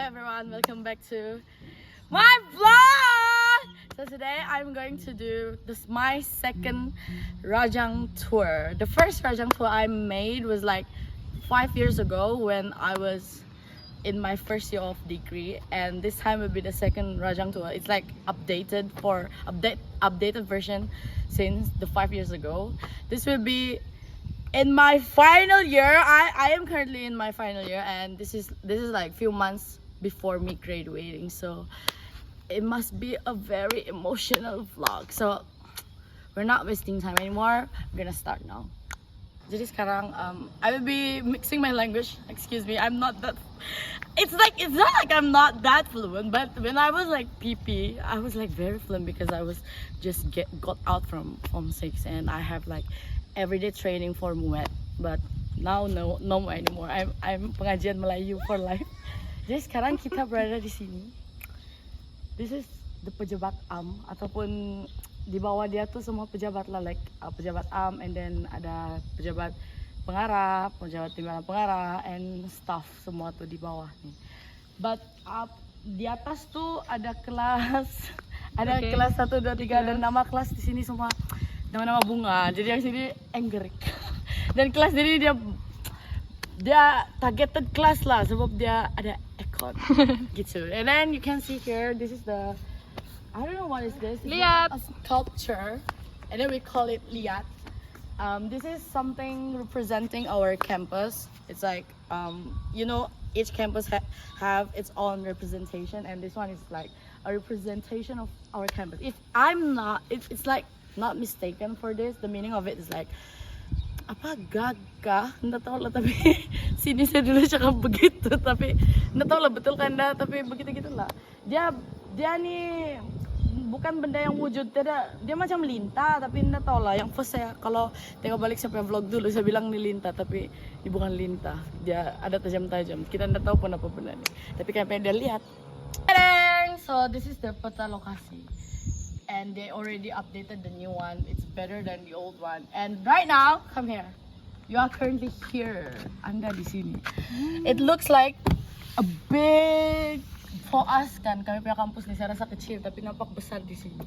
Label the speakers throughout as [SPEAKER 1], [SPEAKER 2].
[SPEAKER 1] everyone, welcome back to my vlog! So today I'm going to do my second Rajang tour. The first Rajang tour I made was like 5 years ago when I was in my first year of degree, and this time will be the second Rajang tour. It's like updated version since the 5 years ago. This will be in my final year. I am currently in my final year, and this is like few months before me graduating, so it must be a very emotional vlog. So we're not wasting time anymore. We're gonna start now. Jadi sekarang I will be mixing my language. Excuse me, I'm not that. It's not like I'm not that fluent, but when I was like PP, I was like very fluent because I was just got out from Form 6 and I have like everyday training for MUET. But now no more anymore. I'm pengajian Melayu for life. Jadi sekarang kita berada di sini. This is the pejabat ataupun di bawah dia tuh semua pejabat lah, like pejabat and then ada pejabat pengarah, pejabat timbalan pengarah and staff semua tuh di bawah nih. But di atas tuh ada kelas, ada kelas 1, 2, 3 dan nama kelas di sini semua nama-nama bunga. Jadi yang sini Enggerik. Dan kelas ini dia targeted kelas lah sebab dia ada econ gitu. And then you can see here, this is the, I don't know what is this.
[SPEAKER 2] Liat.
[SPEAKER 1] A sculpture, and then we call it Liat. This is something representing our campus. It's like you know, each campus have its own representation, and this one is like a representation of our campus. If I'm not, it's like not mistaken for this, the meaning of it is like apa gagah, nggak tahu lah, tapi sini saya dulu cakap begitu, tapi nggak tahu lah betul kan dah, tapi begitu gitulah. Dia nih bukan benda yang wujud, dia macam lintah, tapi nggak tahu lah. Yang first saya kalau tengok balik sampai vlog dulu saya bilang ini lintah, tapi ini bukan lintah, dia ada tajam-tajam. Kita nggak tahu pun apa benda nih, tapi kayak pengen dia lihat. So this is the peta lokasi. And they already updated the new one. It's better than the old one. And right now, come here. You are currently here. Anda di sini. It looks like a big, for us kan, kami punya kampus nih, saya rasa kecil tapi nampak besar di sini.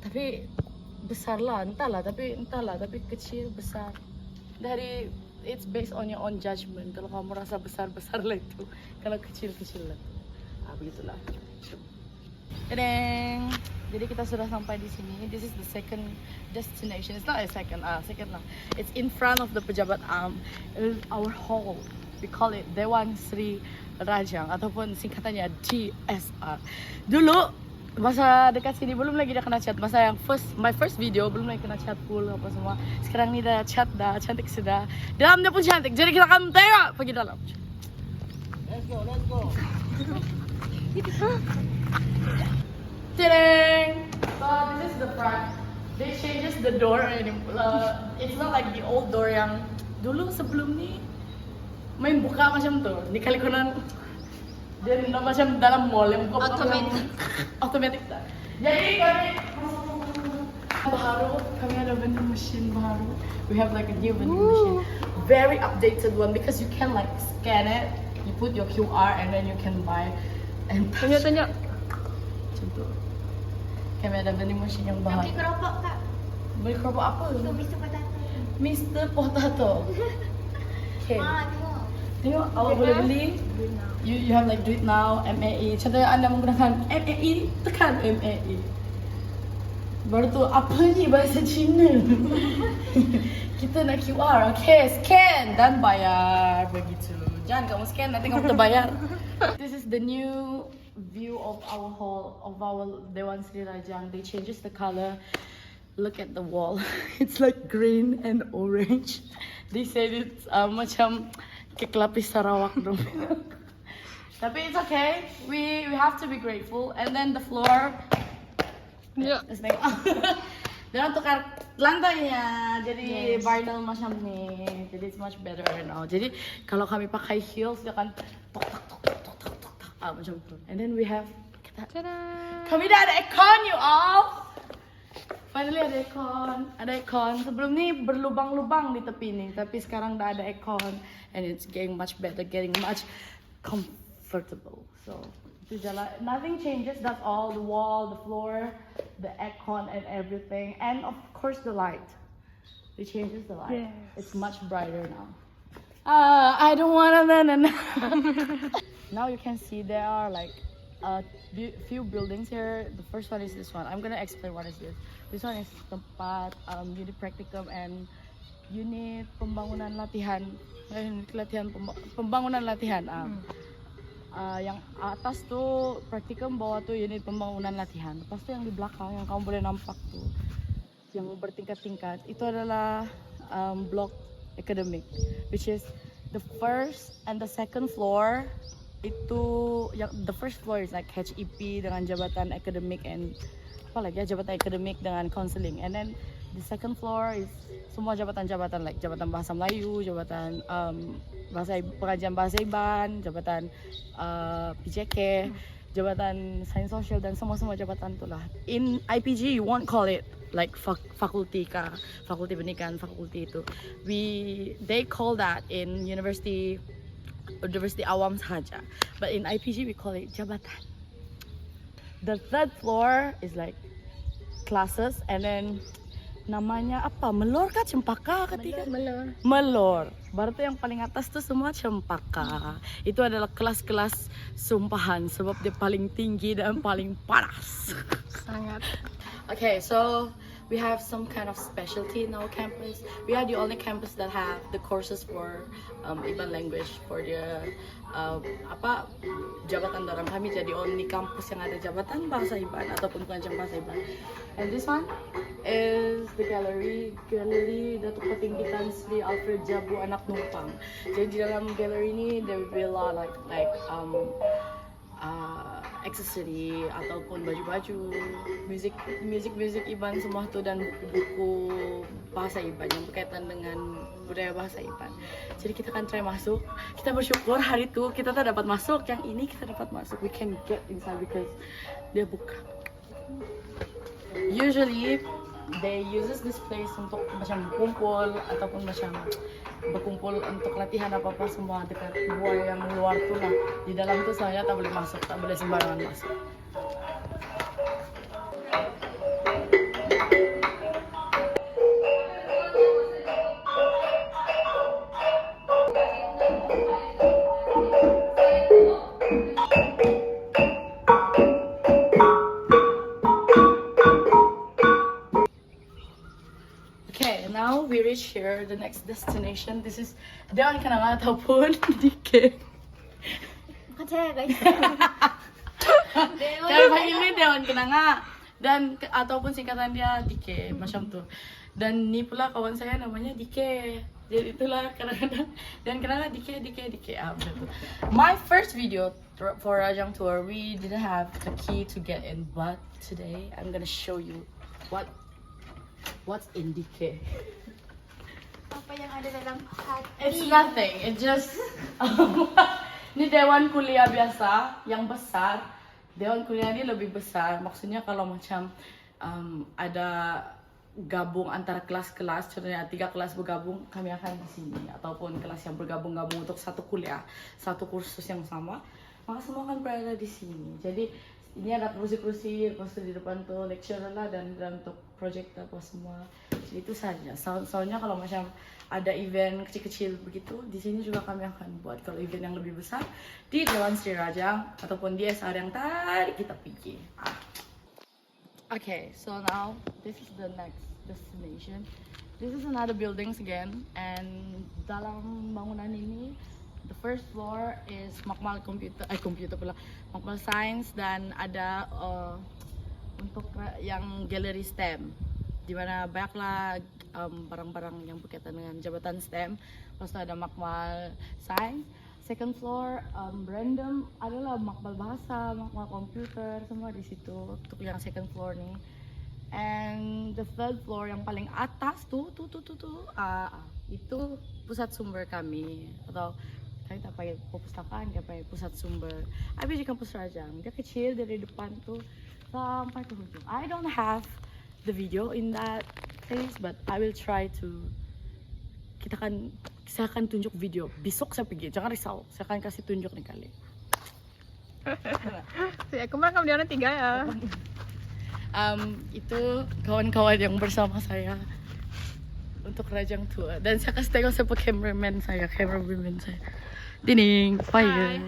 [SPEAKER 1] Tapi besar lah, entahlah, tapi kecil besar. Dari it's based on your own judgment. Kalau kamu rasa besar lah itu, kalau kecil lah. Begitulah. Tadang! Jadi kita sudah sampai di sini. This is the second destination. It's not a second lah. It's in front of the pejabat our hall. We call it Dewan Sri Rajang ataupun singkatannya DSR. Dulu masa dekat sini belum lagi dia kena cat. Masa yang my first video belum lagi kena cat full apa semua. Sekarang ni dah cat dah, cantik sudah. Dalamnya pun cantik. Jadi kita akan tengok pergi dalam. Let's go. Tadang! So this is the front. They changes the door anymore. It's not like the old door yang dulu sebelum ni main buka macam tu. Ni kali konon dia macam dalam mall yang buka automatic tak. Jadi kami ada vending machine baru. We have like a new vending machine, very updated one because you can like scan it. You put your QR and then you can buy and
[SPEAKER 2] Tanya.
[SPEAKER 1] Contoh. Kami ada vending machine yang baru.
[SPEAKER 3] Beli keropok kak.
[SPEAKER 1] Beli keropok apa?
[SPEAKER 3] Itu Mr. Potato.
[SPEAKER 1] Mr. Potato. Okay. Tengok, awak boleh beli. You have like do it now, MAE. Contohnya anda menggunakan MAE, tekan MAE. Baru tu apa ni bahasa Cina? Kita nak QR, okay, scan dan bayar begitu. Jangan kamu scan nanti kamu terbayar. This is the new view of our hall, of our Dewan Sri Rajang. They changes the color. Look at the wall. It's like green and orange. They said it's macam kelapis Sarawak dong. Tapi it's okay. We have to be grateful. And then the floor.
[SPEAKER 2] Ya.
[SPEAKER 1] Dan tukar lantainya jadi vinyl macam ni. Jadi it's much better now. Jadi kalau kami pakai heels dia kan tok macam tu. And then we have kami dah ada aircon you all. Finally ada aircon. Sebelum ni berlubang-lubang di tepi ni, tapi sekarang dah ada aircon and it's getting much better, getting much comfortable. comfortable. So itu jalan, nothing changes. That's all. The wall, the floor, the aircon, and everything, and of course the light. It changes the light.
[SPEAKER 2] Yes.
[SPEAKER 1] It's much brighter now. I don't wanna. Now you can see there are like a few buildings here. The first one is this one. I'm gonna explain what is this. This one is tempat unit practicum and unit pembangunan latihan. Pembangunan latihan. Yang atas tuh practicum, bawah tuh unit pembangunan latihan. Lepas tuh yang di belakang yang kamu boleh nampak tuh, yang bertingkat-tingkat, itu adalah block academic, which is the first and the second floor. Itu yang the first floor is like HEP dengan jabatan akademik and apa lagi ya, jabatan akademik dengan counseling, and then the second floor is semua jabatan-jabatan like jabatan bahasa Melayu, jabatan pengajian bahasa Iban, jabatan PJK, jabatan sains sosial, dan semua jabatan itulah. In IPG you won't call it like fakulti kah, fakulti pendidikan, fakulti itu. They call that in university awam saja, but in IPG we call it jabatan. The third floor is like classes, and then namanya apa? Melor kah, cempaka ketiga? Melor. Baru tuh yang paling atas tuh semua cempaka. Itu adalah kelas-kelas sumpahan sebab dia paling tinggi dan paling panas.
[SPEAKER 2] Sangat.
[SPEAKER 1] Okay, so we have some kind of specialty in our campus. We are the only campus that have the courses for Iban language for the jabatan dalam. Kami jadi only kampus yang ada jabatan bahasa Iban ataupun pengajian bahasa Iban. And this one is the gallery Datuk Petinggitan Sri Alfred Jabu Anak Numpang. Jadi di dalam gallery ini there will be a lot like accessory ataupun baju-baju, music Iban semua tuh, dan buku bahasa Iban yang berkaitan dengan budaya bahasa Iban. Jadi kita akan try masuk. Kita bersyukur hari itu kita tak dapat masuk, yang ini kita dapat masuk. We can get inside because dia buka. Usually they uses this place untuk macam berkumpul ataupun macam berkumpul untuk latihan apa-apa semua dekat gua yang luar tuh lah. Di dalam tuh soalnya tak boleh masuk, tak boleh sembarangan masuk. Okay, now we reach here, the next destination. This is Dewan Kenanga ataupun Dike.
[SPEAKER 3] Bukan saya guys.
[SPEAKER 1] Kami panggil ini Dewan Kenanga dan ataupun singkatan dia Dike macam tuh. Dan ini pula kawan saya namanya Dike. Jadi itulah kadang-kadang dan Kenanga Dike. Betul. My first video for Rajang Tour, we didn't have the key to get in, but today I'm gonna show you what's in DK.
[SPEAKER 3] Apa yang ada dalam hati?
[SPEAKER 1] It's nothing. It just ini dewan kuliah biasa yang besar. Dewan kuliah ini lebih besar. Maksudnya kalau macam ada gabung antara kelas-kelas, contohnya 3 kelas bergabung, kami akan di sini, ataupun kelas yang bergabung-gabung untuk satu kuliah, satu kursus yang sama, maka semua akan berada di sini. Jadi ini ada kursi-kursi, lepas di depan tuh lecturer lah, dan untuk project apa semua. Jadi itu saja. Soalnya kalau macam ada event kecil-kecil begitu, di sini juga kami akan buat. Kalau event yang lebih besar di Dewan Sri Rajang ataupun di SR yang tadi kita pergi. Okay, so now this is the next destination. This is another buildings again, and dalam bangunan ini the first floor is Makmal computer pula, Makmal Science, dan ada untuk yang galeri STEM, di mana banyaklah barang-barang yang berkaitan dengan jabatan STEM. Lepas itu ada Makmal Science. Second floor random adalah Makmal Bahasa, Makmal Komputer, semua di situ untuk yang second floor nih. And the third floor yang paling atas tuh itu pusat sumber kami, atau kami tak pakai perpustakaan, kita pakai pusat sumber. Tapi di kampus Rajang, dia kecil dari depan tuh sampai ke ujung. I don't have the video in that place, but I will try to. Saya akan tunjuk video. Besok saya pergi, jangan risau. Saya akan kasih tunjuk nih kali.
[SPEAKER 2] Si aku mah kemudian 3 ya.
[SPEAKER 1] Itu kawan-kawan yang bersama saya untuk Rajang Tour. Dan saya kasih tengok siapa cameraman saya. Dining, fire.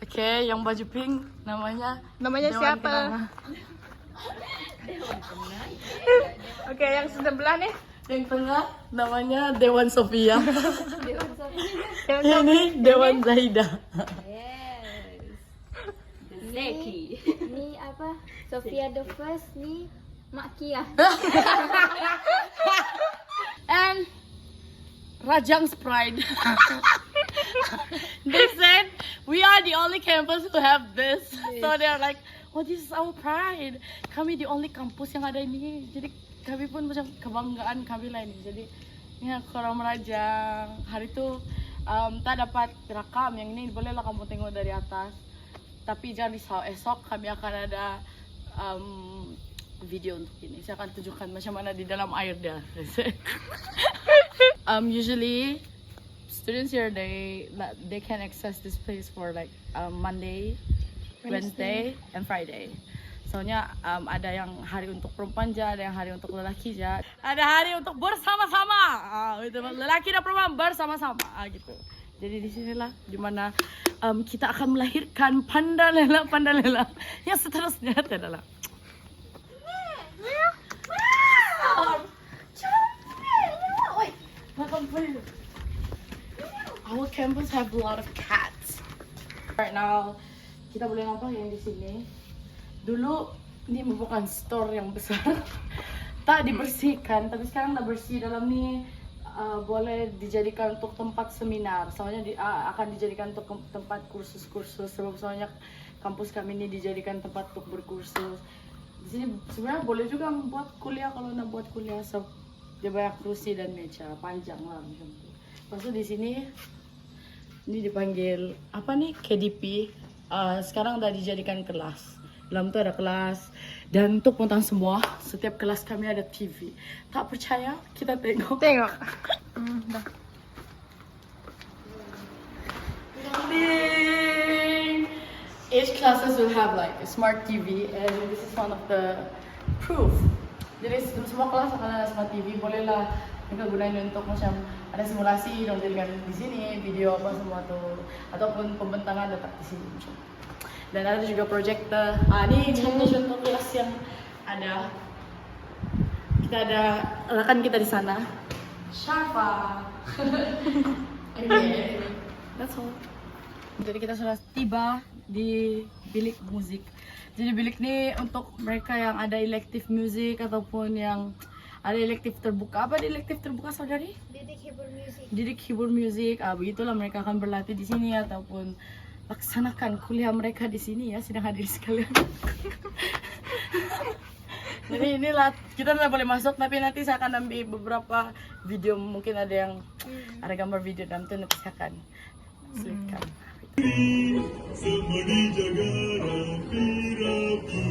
[SPEAKER 1] Oke, yang baju pink namanya
[SPEAKER 2] Namanya
[SPEAKER 1] Dewan
[SPEAKER 2] siapa?
[SPEAKER 1] Kenanga.
[SPEAKER 2] Oke, yang sebelah nih.
[SPEAKER 1] Yang tengah namanya Dewan Sofia.
[SPEAKER 2] Yang
[SPEAKER 1] Ini Dewan Zaida.
[SPEAKER 3] Ni apa? Sofia the first, ni Mak Kia.
[SPEAKER 1] And Rajang's pride. They said we are the only campus who have this. So they're like, oh, this is our pride. Kami the only kampus yang ada ini. Jadi kami pun macam kebanggaan kami lah ini. Jadi ya Koram Rajang hari itu tak dapat rekam yang ini, bolehlah kamu tengok dari atas. Tapi jangan risau, esok kami akan ada video untuk ini. Saya akan tunjukkan macam mana di dalam air dia. Usually students here they can access this place for like Monday, Wednesday, and Friday. Soalnya ada yang hari untuk perempuan aja, ada yang hari untuk lelaki aja, ada hari untuk bersama-sama. Itu lelaki dan perempuan bersama-sama gitu. Jadi di sinilah dimana kita akan melahirkan Pandalela yang seterusnya adalah our campus have a lot of cats. Right now kita boleh nampak yang di sini. Dulu ini bukan store yang besar, tak dibersihkan, tapi sekarang udah bersih. Dalam ni boleh dijadikan untuk tempat seminar. Soalnya akan dijadikan untuk tempat kursus-kursus. Sebab soalnya kampus kami ini dijadikan tempat untuk berkursus. Di sini sebenarnya boleh juga membuat kuliah kalau nak buat kuliah. So dia banyak kursi dan meja panjang lah macam tu. Lepas tu di sini ini dipanggil apa nih, KDP. Sekarang udah dijadikan kelas. Dalam tu ada kelas. Dan untuk tentang semua, setiap kelas kami ada TV. Tak percaya? Kita tengok.
[SPEAKER 2] Tengok. Dah.
[SPEAKER 1] Ding! Each classes will have like a smart TV, and this is one of the proof. Jadi semua kelas akan ada smart TV. Bolehlah mereka gunain untuk macam ada simulasi, dong dengan di sini video apa semua tuh, ataupun pembentangan letak di sini macam. Dan ada juga projector. Ini contoh-contoh kelas yang ada. Kita ada rekan kita di sana. Sharfa. Okay. That's all. Jadi kita sudah tiba di bilik musik. Jadi bilik ini untuk mereka yang ada elective music ataupun yang ada elective terbuka. Apa elective terbuka, saudari?
[SPEAKER 3] Didik hibur music.
[SPEAKER 1] Didik hibur music. Begitulah mereka akan berlatih di sini ataupun laksanakan kuliah mereka di sini ya, sidang hadirin sekalian. Jadi inilah kita tidak boleh masuk, tapi nanti saya akan ambil beberapa video, mungkin ada yang ada gambar video dalam itu, nanti saya akan selipkan.
[SPEAKER 4] Semua dijaga rapi-rapi,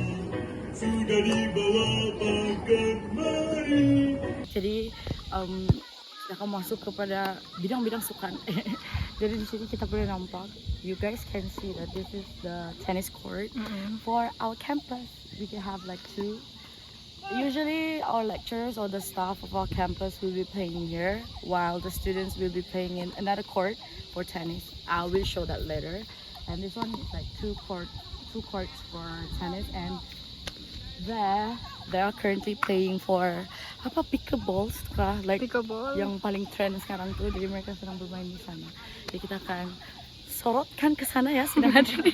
[SPEAKER 4] sudah dibawa pagar mari.
[SPEAKER 1] Jadi kita akan masuk kepada bidang-bidang sukan. Jadi di sini kita boleh nampak, you guys can see that this is the tennis court for our campus. We can have like two. Usually our lecturers or the staff of our campus will be playing here, while the students will be playing in another court for tennis. I will show that later. And this one is like two courts for tennis, and there they are currently playing for apa, pickleball kah, like
[SPEAKER 2] Pickleball.
[SPEAKER 1] yang paling trend sekarang tuh. Jadi mereka sedang bermain di sana. Jadi kita akan sorotkan ke sana ya, sidang hadirin.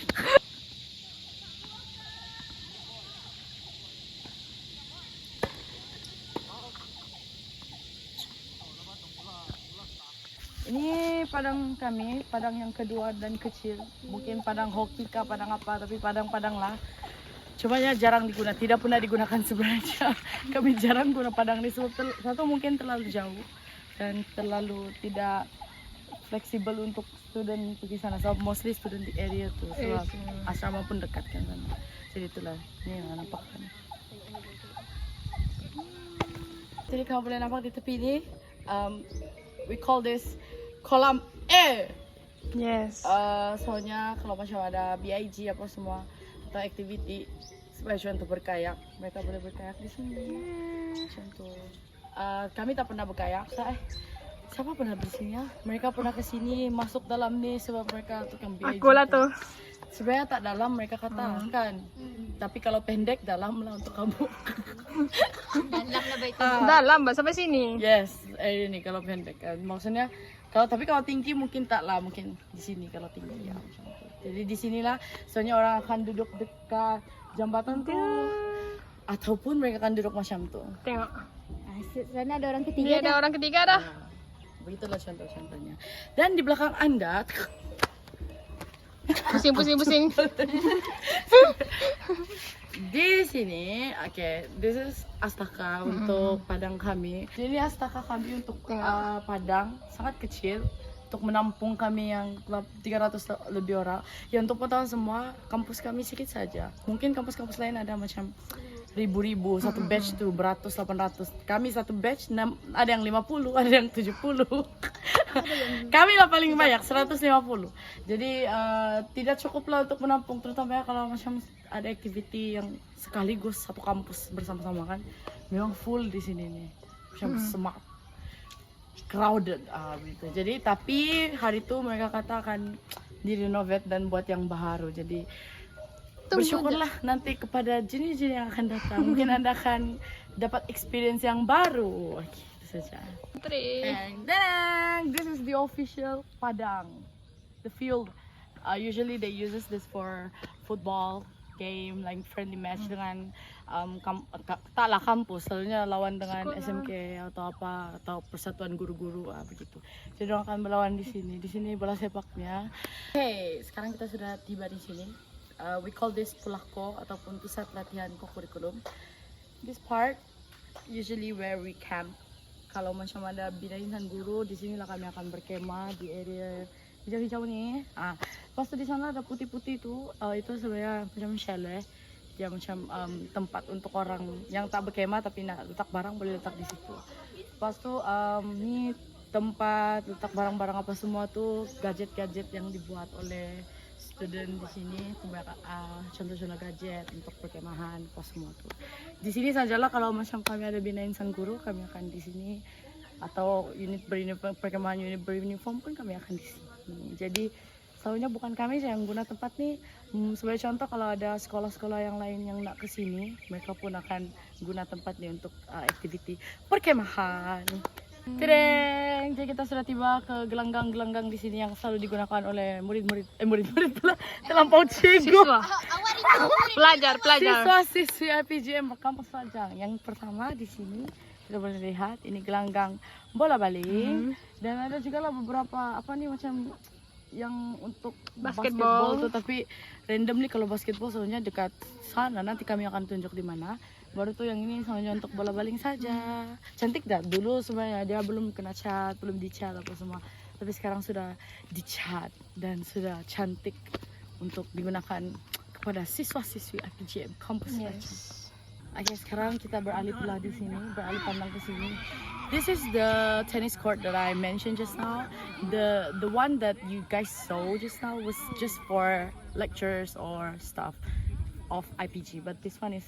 [SPEAKER 1] Ini padang kami, padang yang kedua dan kecil. Mungkin padang hoki kah, padang apa, tapi padang-padang lah. Cuma ya jarang digunakan, tidak pernah digunakan sebenarnya. Kami jarang guna padang ini sebab satu mungkin terlalu jauh dan terlalu tidak fleksibel untuk student pergi sana. So mostly student di area tuh, sebab asrama pun dekat kan sana. Jadi itulah, ini yang nampak kan. Jadi kamu boleh nampak di tepi ini, we call this kolam air.
[SPEAKER 2] Yes.
[SPEAKER 1] Soalnya kalau macam ada BIG apa semua atau activity special untuk berkayak, mereka boleh berkayak di sini. Macam tu. Kami tak pernah berkayak. Siapa pernah di sini ya? Mereka pernah ke sini masuk dalam ni sebab mereka untuk yang BIG.
[SPEAKER 2] Aku lah tuh.
[SPEAKER 1] Sebenarnya tak dalam mereka katakan. Tapi kalau pendek dalam lah untuk kamu.
[SPEAKER 3] Dalam lah baik.
[SPEAKER 2] Dalam, Mbak, sampai sini.
[SPEAKER 1] Yes, ini kalau pendek kan. Maksudnya tapi kalau tinggi mungkin tak lah, mungkin di sini kalau tinggi ya. Macam tu. Jadi di sinilah soalnya orang akan duduk dekat jambatan tuh. Ataupun mereka akan duduk macam tu.
[SPEAKER 2] Tengok.
[SPEAKER 3] Sana ada orang
[SPEAKER 2] Ini
[SPEAKER 3] ketiga
[SPEAKER 2] ada orang ketiga dah.
[SPEAKER 1] Begitulah contoh-contohnya. Dan di belakang Anda
[SPEAKER 2] Pusing.
[SPEAKER 1] di sini, this is astaka untuk padang kami. Jadi ini astaka kami untuk padang sangat kecil untuk menampung kami yang 300 lebih orang. Ya untuk pengetahuan semua, kampus kami sedikit saja. Mungkin kampus-kampus lain ada macam ribu-ribu, satu batch tuh beratus, 800. Kami satu batch ada yang 50, ada yang 70. Kami lah paling banyak 150. Jadi tidak cukup lah untuk menampung, terutama kalau macam ada activity yang sekaligus satu kampus bersama-sama kan. Memang full di sini nih. Macam semak crowded gitu. Jadi tapi hari itu mereka katakan direnovate dan buat yang baru. Jadi bersyukurlah nanti kepada jini-jini yang akan datang. Mungkin Anda akan dapat experience yang baru. Itu saja. And this is the official Padang. The field. Usually they uses this for football game, like friendly match dengan taklah kampus. Selalunya lawan dengan SMK atau apa, atau persatuan guru-guru begitu. Jadi orang akan melawan di sini. Di sini bola sepaknya. Oke, sekarang kita sudah tiba di sini. We call this Pulako ataupun pusat latihan kurikulum. This part usually where we camp. Kalau macam ada binaan guru, di sinilah kami akan berkemah di area hijau-hijau nih. Pas di sana ada putih-putih itu sebenarnya macam chalet. Ya macam tempat untuk orang yang tak berkemah tapi nak letak barang boleh letak di situ. Pas tu ni tempat letak barang-barang apa semua tuh gadget-gadget yang dibuat oleh student di sini, contoh-contoh gadget untuk perkemahan apa semua tuh. Di sini sajalah kalau macam kami ada binain sang guru, kami akan di sini, atau unit beruniform, perkemahan unit beruniform pun kami akan di sini. Jadi selalunya bukan kami yang guna tempat nih. Sebagai contoh kalau ada sekolah-sekolah yang lain yang nak ke sini, mereka pun akan guna tempat nih untuk activity perkemahan. Tereng, jadi kita sudah tiba ke gelanggang-gelanggang di sini yang selalu digunakan oleh murid-murid pula terlampau cikgu.
[SPEAKER 2] Pelajar.
[SPEAKER 1] Siswa-siswi IPGM Kampus Rajang. Yang pertama di sini kita boleh lihat ini gelanggang bola baling dan ada juga lah beberapa macam yang untuk basketball tuh, tapi random nih kalau basketball soalnya dekat sana, nanti kami akan tunjuk di mana. Baru tuh yang ini soalnya untuk bola baling saja. Cantik dah dulu sebenarnya, dia belum kena cat, belum dicat apa semua. Tapi sekarang sudah dicat dan sudah cantik untuk digunakan kepada siswa-siswi IPGM Kampus Rajang. Oke, sekarang kita beralih pula di sini, beralih pandang ke sini. This is the tennis court that I mentioned just now. The one that you guys saw just now was just for lectures or stuff of IPG, but this one is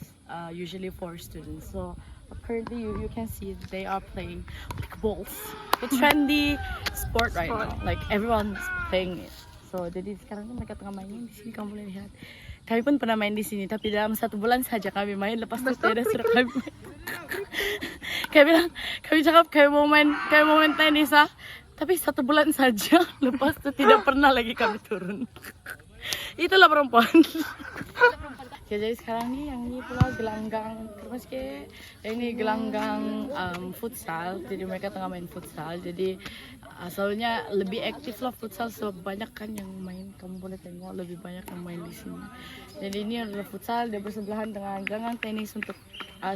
[SPEAKER 1] usually for students. So currently you can see they are playing pickballs, the trendy sport right now. Like everyone's playing it. So jadi sekarang mereka tengah mainin di sini, kamu boleh lihat. Kami pun pernah main di sini, tapi dalam 1 bulan saja kami main. Lepas itu tidak sudah kami main. Kami cakap kami mau main tenis tapi 1 bulan saja. Lepas itu tidak pernah lagi kami turun. Itulah perempuan. Ya, jadi sekarang nih yang ini pula gelanggang ini gelanggang futsal. Jadi mereka tengah main futsal. Jadi asalnya lebih aktif lah futsal, sebab banyak kan yang main. Kamu boleh tengok lebih banyak yang main di sini. Jadi ini adalah futsal, dia bersebelahan dengan gelanggang tenis untuk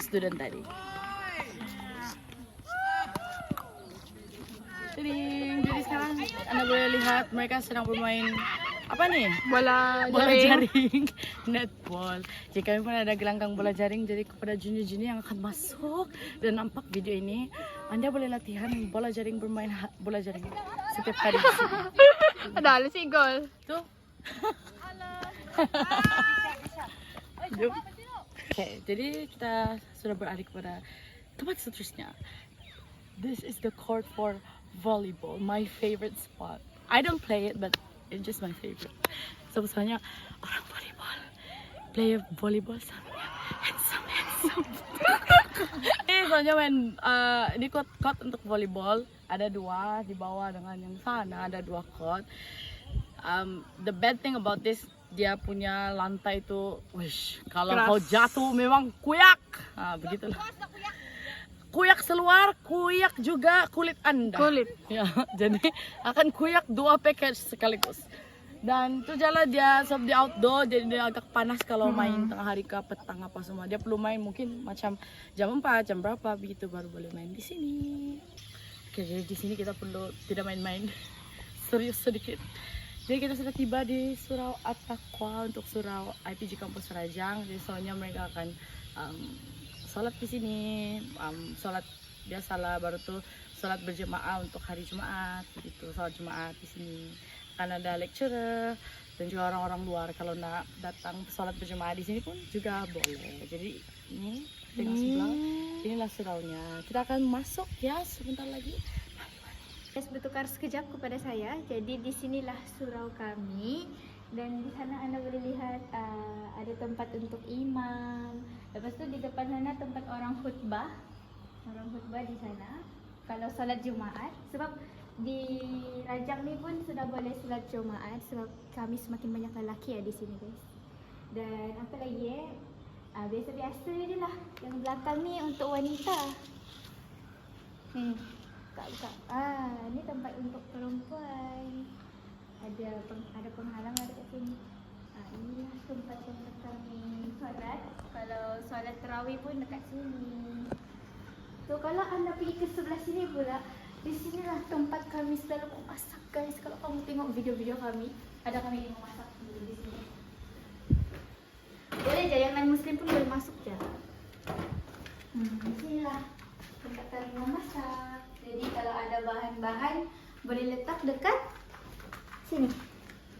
[SPEAKER 1] student tadi. Jadi sekarang Anda boleh lihat mereka sedang bermain apa nih?
[SPEAKER 2] Bola
[SPEAKER 1] jaring, netball. Jadi kami pun ada gelanggang bola jaring. Jadi kepada junior-junior yang akan masuk dan nampak video ini, Anda boleh latihan bola jaring, bermain bola jaring setiap hari di sini.
[SPEAKER 2] Ada ala si gol.
[SPEAKER 1] Tuh. Jom. Okay, jadi kita sudah beralih kepada tempat seterusnya. This is the court for volleyball, my favorite spot. I don't play it, but it's just my favorite. So misalnya orang volleyball, player volleyball sama handsome. Ini soalnya main ini court untuk volleyball ada 2 di bawah dengan yang sana ada 2 court. The bad thing about this, dia punya lantai itu, wish, kalau
[SPEAKER 2] Keras.
[SPEAKER 1] kau jatuh memang kuyak. Begitulah. Kuyak seluar, kuyak juga kulit Anda.
[SPEAKER 2] Kulit.
[SPEAKER 1] Ya, jadi akan kuyak 2 package sekaligus. Dan itu jalan dia sebab di outdoor, jadi dia agak panas kalau main tengah hari ke petang apa semua. Dia perlu main mungkin macam jam 4, jam berapa begitu baru boleh main di sini. Oke, jadi di sini kita perlu tidak main-main. Serius sedikit. Jadi kita sudah tiba di Surau At-Taqwa untuk Surau IPG Kampus Rajang. Jadi soalnya mereka akan sholat di sini, sholat biasalah, baru tuh sholat berjemaah untuk hari Jumat, begitu. Sholat Jumat di sini. Akan ada lecturer dan juga orang-orang luar kalau nak datang sholat berjemaah di sini pun juga boleh. Jadi ini tengok sebelah, inilah suraunya. Kita akan masuk ya sebentar lagi.
[SPEAKER 3] Guys, bertukar sekejap kepada saya. Jadi di sinilah surau kami dan di sana Anda boleh lihat ada tempat untuk imam. Lepas tu di depan sana tempat orang khutbah. Orang khutbah di sana. Kalau solat Jumaat, sebab di Rajang ni pun sudah boleh solat Jumaat sebab kami semakin banyak lelaki di sini, guys. Dan apa lagi biasa-biasa je lah. Yang belakang ni untuk wanita. Buka. Ni tempat untuk perempuan. Ada penghalang dekat sini. Inilah tempat-tempat kami solat. Kalau solat tarawih pun dekat sini. So kalau anda pergi ke sebelah sini pula, di sinilah tempat kami selalu memasak, guys. Kalau kamu tengok video-video kami, ada kami yang memasak dulu di sini. Boleh je, yang non-muslim pun boleh masuk je. Di sinilah tempat kami memasak. Jadi kalau ada bahan-bahan boleh letak dekat sini,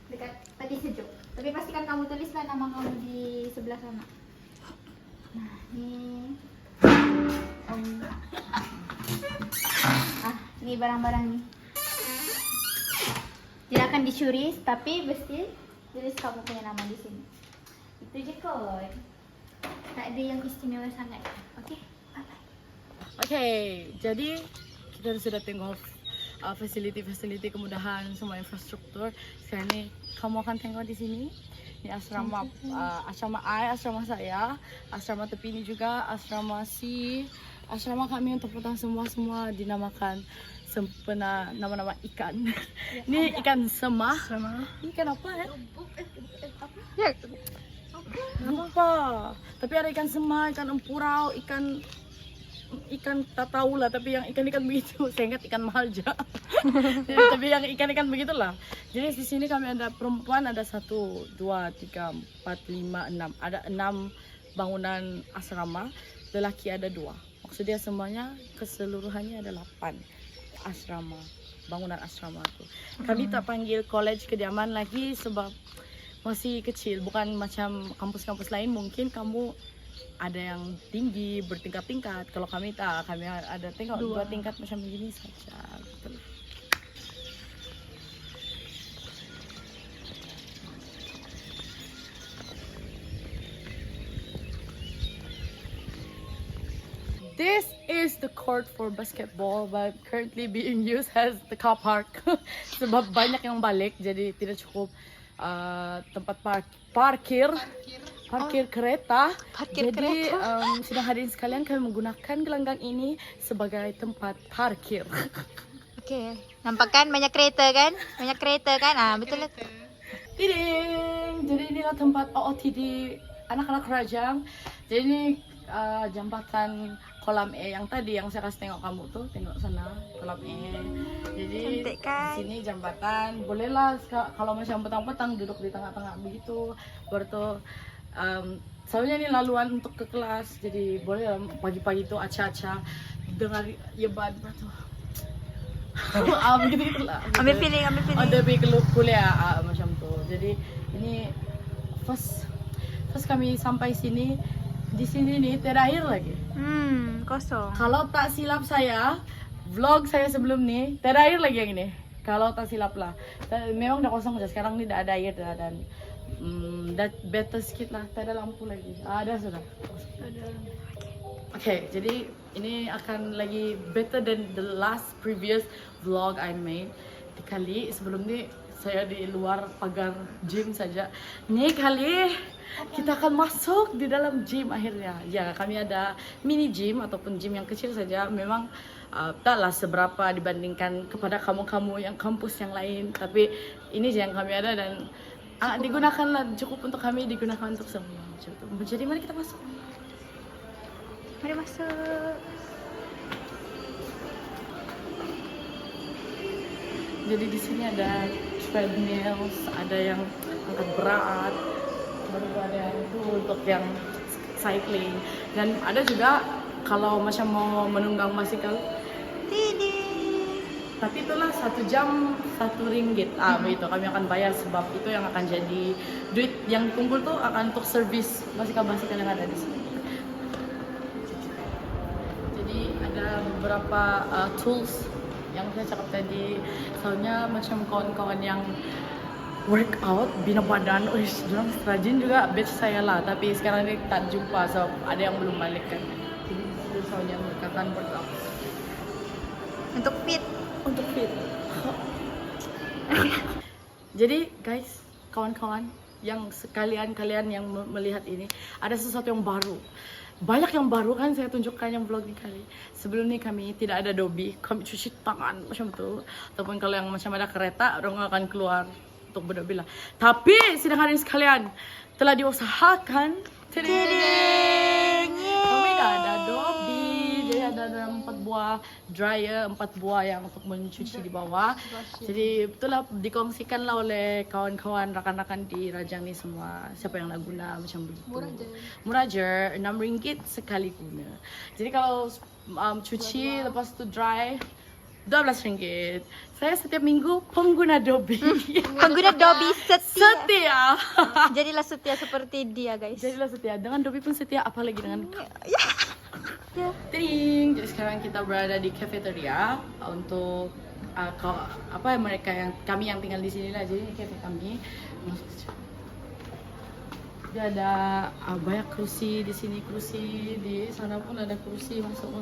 [SPEAKER 3] dekat peti sejuk. Tapi pastikan kamu tulislah nama kamu di sebelah sana. Nah, ni ni barang-barang ni. Tidak akan dicuri, tapi mesti tulis kamu punya nama di sini. Itu je kot. Tak ada yang istimewa sangat. Okey, bye-bye.
[SPEAKER 1] Oke, jadi kita sudah tengok fasiliti-fasiliti kemudahan semua infrastruktur. Sekarang ni kamu akan tengok di sini. Ini asrama asrama I, asrama saya, asrama tepi ini juga asrama C. Asrama kami untuk petang semua dinamakan sempena nama-nama ikan. Ini ikan semah. Ini ikan apa ya?
[SPEAKER 2] Ya,
[SPEAKER 1] Lupa. Tapi ada ikan semah, ikan empurau, ikan tak tahu lah, tapi yang ikan-ikan begitu. Saya ingat ikan mahal je. Tapi yang ikan-ikan begitulah. Jadi di sini kami ada perempuan ada 1, 2, 3, 4, 5, 6. Ada 6 bangunan asrama. Lelaki ada 2. Maksudnya semuanya keseluruhannya ada 8 asrama, bangunan asrama tu. Kami tak panggil college kediaman lagi sebab masih kecil, bukan macam kampus-kampus lain mungkin kamu ada yang tinggi bertingkat-tingkat. Kalau kami tak, kami ada tengok 2 tingkat macam begini saja. Betul. This is the court for basketball, but currently being used as the car park. Sebab banyak yang balik, jadi tidak cukup tempat parkir kereta. Jadi sudah hadirin sekalian, kami menggunakan gelanggang ini sebagai tempat parkir.
[SPEAKER 3] Okey, nampak kan banyak kereta kan? Banyak kereta kan? Betul lah.
[SPEAKER 1] Tiding. Jadi inilah tempat OOTD anak-anak Rajang. Jadi ini jambatan kolam E yang tadi yang saya kasih tengok kamu tuh, tengok sana kolam E. Jadi
[SPEAKER 3] Cantik kan?
[SPEAKER 1] di sini jambatan, bolehlah kalau macam petang-petang duduk di tengah-tengah begitu. Baru tuh soalnya ini laluan untuk ke kelas, jadi boleh pagi-pagi tuh aca-aca dengar yeban tuh. Begitu lah.
[SPEAKER 2] Ambil feeling.
[SPEAKER 1] Ada kuliah macam tu. Jadi ini first kami sampai sini. Di sini nih terakhir lagi.
[SPEAKER 2] Kosong.
[SPEAKER 1] Kalau tak silap saya, vlog saya sebelum nih terakhir lagi yang ini. Kalau tak silap lah. Memang udah kosong aja. Sekarang ini tidak ada air dan better sedikit lah. Tak ada lampu lagi. Ada sudah. Oke, jadi ini akan lagi better than the last previous vlog I made. Kali sebelum ini saya di luar pagar gym saja. Nih kali kita akan masuk di dalam gym akhirnya. Ya, kami ada mini gym ataupun gym yang kecil saja. Memang taklah seberapa dibandingkan kepada kamu-kamu yang kampus yang lain. Tapi ini yang kami ada dan digunakanlah, cukup untuk kami, digunakan untuk semua. Jadi mari kita masuk.
[SPEAKER 2] Mari masuk.
[SPEAKER 1] Jadi di sini ada treadmills, ada yang angkat berat, baru ada yang itu untuk yang cycling, dan ada juga kalau macam mau menunggang basikal. Tapi itulah 1 jam 1 ringgit. Begitu kami akan bayar sebab itu yang akan jadi duit yang kumpul tuh akan untuk servis basikal-basikal yang ada di sini. Jadi ada beberapa tools yang saya cakap tadi, soalnya macam kawan-kawan yang workout, bina badan, dorang rajin juga batch saya lah, tapi sekarang ini tak jumpa, so ada yang belum balik kan. Jadi soalnya mereka akan workout
[SPEAKER 2] Untuk fit.
[SPEAKER 1] Jadi guys, kawan-kawan yang kalian yang melihat ini, ada sesuatu yang baru. Banyak yang baru kan saya tunjukkan yang vlog ini kali. Sebelum ini kami tidak ada Dobby, kami cuci tangan macam tu. Ataupun kalau yang macam ada kereta, orang akan keluar untuk berdobi lah. Tapi sidang hari ini sekalian telah diusahakan. Kami dah ada Dobby, jadi ada 4 buah dryer, 4 buah yang untuk mencuci di bawah. Jadi itulah dikongsikanlah oleh kawan-kawan, rakan-rakan di Rajang ni semua. Siapa yang nak guna macam begitu. Murah je, RM6 sekali guna. Jadi kalau cuci lepas tu dry, RM12. Saya setiap minggu pengguna Dobby.
[SPEAKER 2] Pengguna Dobby setia.
[SPEAKER 1] Setia.
[SPEAKER 2] Jadilah setia seperti dia, guys.
[SPEAKER 1] Jadilah setia. Dengan Dobby pun setia, apalagi dengan Ting. Jadi sekarang kita berada di cafeteria untuk mereka yang kami yang tinggal di sini lah. Jadi ini cafe kami. Dia ada banyak kursi di sini, kursi di sana pun ada kursi, masuk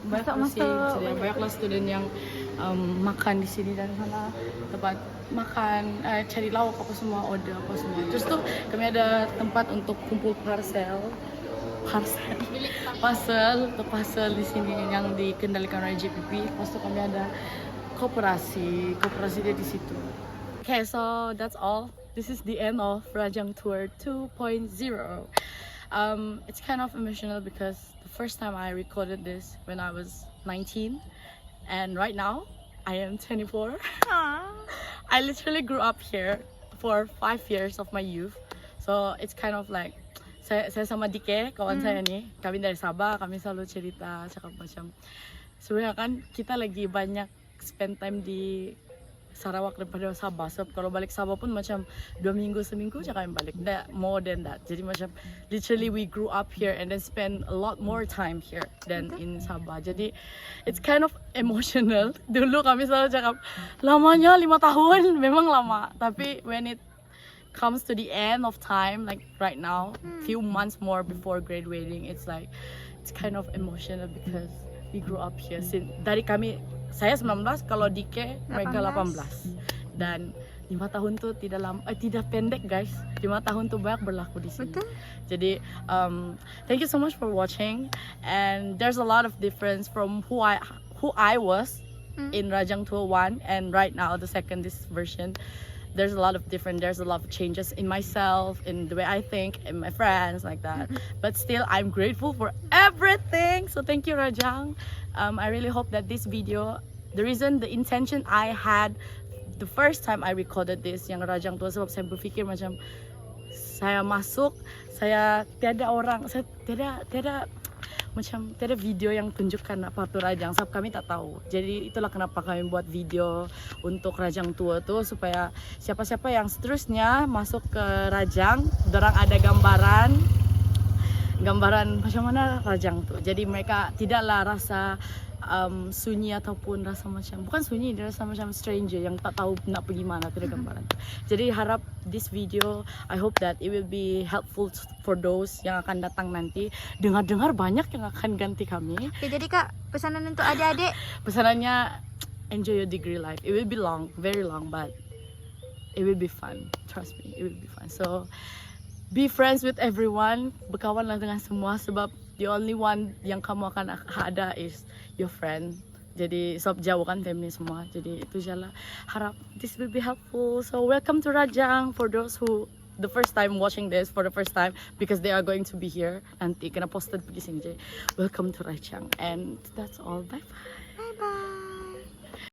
[SPEAKER 1] banyak kursi. Jadi banyaklah student yang makan di sini dan sana tempat makan, cari lauk apa semua, order apa semua. Terus tuh kami ada tempat untuk kumpul parcel di sini yang dikendalikan oleh JPP. Lepas itu kami ada koperasi dia di situ. Okay, so that's all. This is the end of Rajang Tour 2.0. It's kind of emotional because the first time I recorded this when I was 19, and right now I am 24. I literally grew up here for 5 years of my youth, so it's kind of like saya sama Dike, kawan saya nih, kami dari Sabah, kami selalu cerita cakap macam sebenarnya kan kita lagi banyak spend time di Sarawak daripada Sabah. So kalau balik Sabah pun macam 2 minggu seminggu je kami balik. More than that. Jadi macam literally we grew up here and then spend a lot more time here than in Sabah. Jadi it's kind of emotional. Dulu kami selalu cakap lamanya 5 tahun, memang lama. Tapi when it comes to the end of time, like right now, few months more before graduating, it's kind of emotional because we grew up here. Dari kami, saya 19, kalau Dike mereka 18. Dan 5 tahun tuh tidak pendek guys. 5 tahun tuh banyak berlaku di sini.
[SPEAKER 2] Betul.
[SPEAKER 1] Jadi thank you so much for watching, and there's a lot of difference from who I was in Rajang Tour 1 and right now the second this version. There's a lot of changes in myself, in the way I think, in my friends, like that. But still, I'm grateful for everything. So thank you, Rajang. I really hope that this video, the intention I had the first time I recorded this, yang Rajang Tour, sebab saya berfikir macam saya masuk, saya tiada macam tiada video yang tunjukkan apa tu Rajang, sebab kami tak tahu. Jadi itulah kenapa kami buat video untuk Rajang Tour tu, supaya siapa-siapa yang seterusnya masuk ke Rajang, dorang ada gambaran macam mana Rajang tu. Jadi mereka tidaklah rasa sunyi ataupun rasa macam, bukan sunyi, dia rasa macam stranger yang tak tahu nak pergi mana, tidak gambaran. Jadi harap this video, I hope that it will be helpful for those yang akan datang nanti. Dengar-dengar banyak yang akan ganti kami.
[SPEAKER 2] Oke, jadi Kak, pesanan untuk adik-adik.
[SPEAKER 1] Pesanannya, enjoy your degree life. It will be long, very long, but it will be fun. Trust me, it will be fun. So be friends with everyone, berkawanlah dengan semua, sebab the only one yang kamu akan ada is your friend. Jadi sebab jauh kan family semua. Jadi itu je lah. Harap this will be helpful. So welcome to Rajang for those who the first time watching this for the first time, because they are going to be here. Nanti kena posted pergi sini je. Welcome to Rajang, and that's all. Bye bye.
[SPEAKER 2] Bye bye.